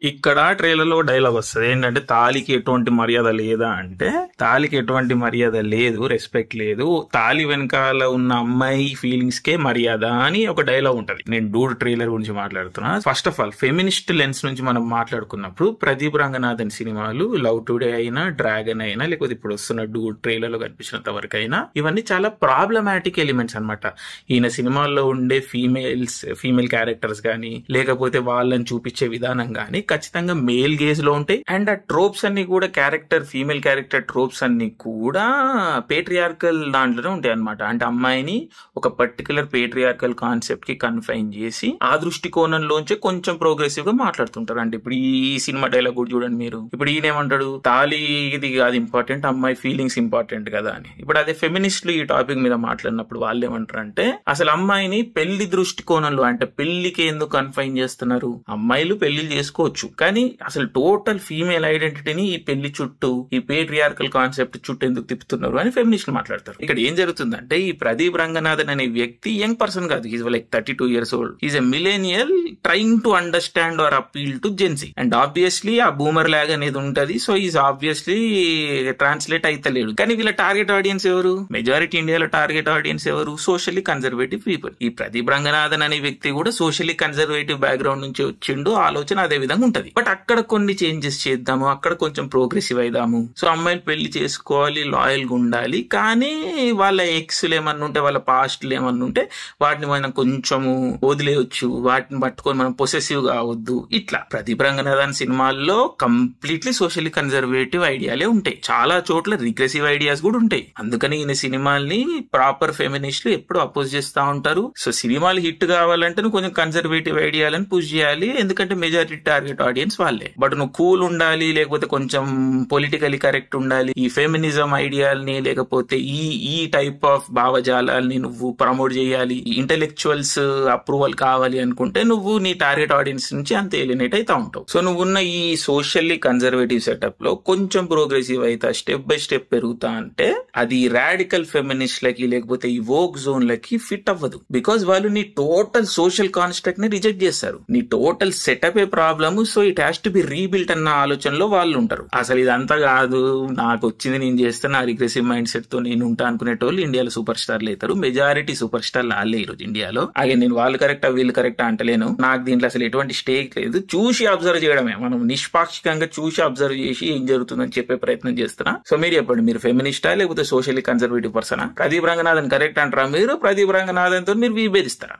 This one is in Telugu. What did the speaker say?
ఇక్కడ ట్రైలర్ లో డైలాగ్ వస్తుంది ఏంటంటే తాలికి ఎటువంటి మర్యాద లేదా అంటే, తాలికి ఎటువంటి మర్యాద లేదు, రెస్పెక్ట్ లేదు, తాలి వెనకాల ఉన్న అమ్మాయి ఫీలింగ్స్ కే మర్యాద అని ఒక డైలాగ్ ఉంటది. నేను డూడ్ ట్రైలర్ గురించి మాట్లాడుతున్నా. First of all feminist lens నుంచి మనం మాట్లాడుకున్నప్పుడు ప్రదీప్ రంగనాథన్ సినిమాలు లవ్ టుడే అయినా, డ్రాగన్ అయినా, లేకపోతే ఇప్పుడు వస్తున్న డూడ్ ట్రైలర్ లో కనిపించినంత వరకు అయినా, ఇవన్నీ చాలా ప్రాబ్లమాటిక్ ఎలిమెంట్స్ అనమాట. ఈయన సినిమాల్లో ఉండే ఫీమేల్ క్యారెక్టర్స్ గానీ, లేకపోతే వాళ్ళని చూపించే విధానం గానీ ఖచ్చితంగా మేల్ గేజ్ లో ఉంటాయి. అండ్ ఆ ట్రోప్స్ అన్ని కూడా ఫీమేల్ క్యారెక్టర్ ట్రోప్స్ అన్ని కూడా పేట్రియార్కల్ దాంట్లోనే ఉంటాయి అనమాట. అంటే అమ్మాయిని ఒక పర్టికులర్ పేట్రియార్కల్ కాన్సెప్ట్ కి కన్ఫైన్ చేసి ఆ దృష్టికోణంలోంచే కొంచెం ప్రోగ్రెసివ్ గా మాట్లాడుతుంటారు. అంటే ఇప్పుడు ఈ సినిమా డైలాగ్ కూడా చూడండి మీరు. ఇప్పుడు ఈయనేమంటాడు, తాళి ఇది కాదు ఇంపార్టెంట్, అమ్మాయి ఫీలింగ్స్ ఇంపార్టెంట్ కదా అని. ఇప్పుడు అదే ఫెమినిస్టులు ఈ టాపిక్ మీద మాట్లాడినప్పుడు వాళ్ళు ఏమంటారు అంటే, అసలు అమ్మాయిని పెళ్లి దృష్టికోణంలో అంటే పెళ్లికి ఎందుకు కన్ఫైన్ చేస్తున్నారు? అమ్మాయిలు పెళ్లి చేసుకోవచ్చు, కానీ అసలు టోటల్ ఫీమేల్ ఐడెంటిటీని ఈ పెళ్లి చుట్టూ, ఈ పేట్రియార్కల్ కాన్సెప్ట్ చుట్టూ ఎందుకు తిప్పుతున్నారు అని ఫెమినిస్టులు మాట్లాడతారు. ఇక్కడ ఏం జరుగుతుందంటే, ఈ ప్రదీప్ రంగనాథన్ అనే వ్యక్తి యంగ్ పర్సన్ కాదు, is like 32 years old. Is a millennial trying to understand or appeal to Gen Z. And obviously ఆ బూమర్ లాగ్ అనేది ఉంటది. సో ఈజ్ ఆబ్వియస్లీ ట్రాన్స్లేట్ అయితలేడు. కానీ వీళ్ళ టార్గెట్ ఆడియన్స్ ఎవరు? మెజారిటీ ఇండియాలో టార్గెట్ ఆడియన్స్ ఎవరు? Socially conservative people. ఈ ప్రదీప్ రంగనాథన్ అనే వ్యక్తి కూడా సోషల్లీ కన్జర్వేటివ్ బ్యాక్గ్రౌండ్ నుంచి వచ్చిండు. ఆలోచన అదే విధంగా ఉంటది. బట్ అక్కడ కొన్ని చేంజెస్ చేద్దాము, అక్కడ కొంచెం ప్రోగ్రెసివ్ అయిదాము. సో అమ్మాయిలు పెళ్లి చేసుకోవాలి, లాయల్ గా ఉండాలి, కానీ వాళ్ళ ఎక్స్లు ఏమన్నా ఉంటే, వాళ్ళ పాస్ట్లు ఏమన్నా ఉంటే వాటిని మనం కొంచెము వదిలేయచ్చు, వాటిని పట్టుకొని మనం పొసెసివ్ కావద్దు. ఇట్లా ప్రదీప్ రంగనాథన్ సినిమాల్లో కంప్లీట్లీ సోషల్లీ కన్జర్వేటివ్ ఐడియాలే ఉంటాయి. చాలా చోట్ల రిగ్రెసివ్ ఐడియాస్ కూడా ఉంటాయి. అందుకని ఈయన సినిమాల్ని ప్రాపర్ ఫెమినిస్టులు ఎప్పుడు అపోజ్ చేస్తా ఉంటారు. సో సినిమాలు హిట్ కావాలంటే నువ్వు కొంచెం కన్జర్వేటివ్ ఐడియాలను పుష్ చేయాలి, ఎందుకంటే మెజారిటీ టార్గెట్ ఆడియన్స్ వాళ్ళే. బట్ నువ్వు కూల్ ఉండాలి, లేకపోతే కొంచెం పొలిటికలీ కరెక్ట్ ఉండాలి, ఈ ఫెమినిజం ఐడియాల్ని లేకపోతే ఈ టైప్ ఆఫ్ భావజాలాల్ని నువ్వు ప్రమోట్ చేయాలి, ఇంటెలెక్చువల్స్ అప్రూవల్ కావాలి అనుకుంటే నువ్వు నీ టార్గెట్ ఆడియన్స్ నుంచి అంత ఎలినేట్ అవుతా ఉంటావు. సో నువ్వున్న ఈ సోషల్లీ కన్జర్వేటివ్ సెటప్ లో కొంచెం ప్రోగ్రెసివ్ అవుతా, స్టెప్ బై స్టెప్ పెరుగుతా అంటే అది రాడికల్ ఫెమినిస్ట్ లకి లేకపోతే ఈ వోక్ జోన్ లకి ఫిట్ అవ్వదు. బికాస్ వాళ్ళు నీ టోటల్ సోషల్ కాన్స్ట్రక్ట్ ని రిజెక్ట్ చేస్తారు. నీ total setup A problem. So it has to be rebuilt అన్న ఆలోచనలో వాళ్ళు ఉంటారు. అసలు ఇదంతా కాదు, నాకు వచ్చింది నేను చేస్తే, నా రిగ్రెసివ్ మైండ్ సెట్ తో నేను ఉంటా అనుకునేటోళ్ళు ఇండియాలో సూపర్ స్టార్లు అవుతారు. మెజారిటీ సూపర్ స్టార్లు వాళ్ళే ఈరోజు ఇండియాలో. అలాగే నేను వాళ్ళు కరెక్టా వీళ్ళు కరెక్టా అంటలేను. నాకు దీంట్లో అసలు ఎటువంటి స్టేక్ లేదు. చూసి అబ్జర్వ్ చేయడమే, మనం నిష్పాక్షికంగా చూసి అబ్జర్వ్ చేసి ఏం జరుగుతుందని చెప్పే ప్రయత్నం చేస్తున్నా. సో మీరు చెప్పండి, మీరు ఫెమినిస్టా లేకపోతే సోషల్లీ కన్జర్వేటివ్ పర్సనా? ప్రదీప్ రంగనాథన్ కరెక్ట్ అంటారా మీరు? ప్రదీప్ రంగనాథన్ తో మీరు విభేదిస్తారా?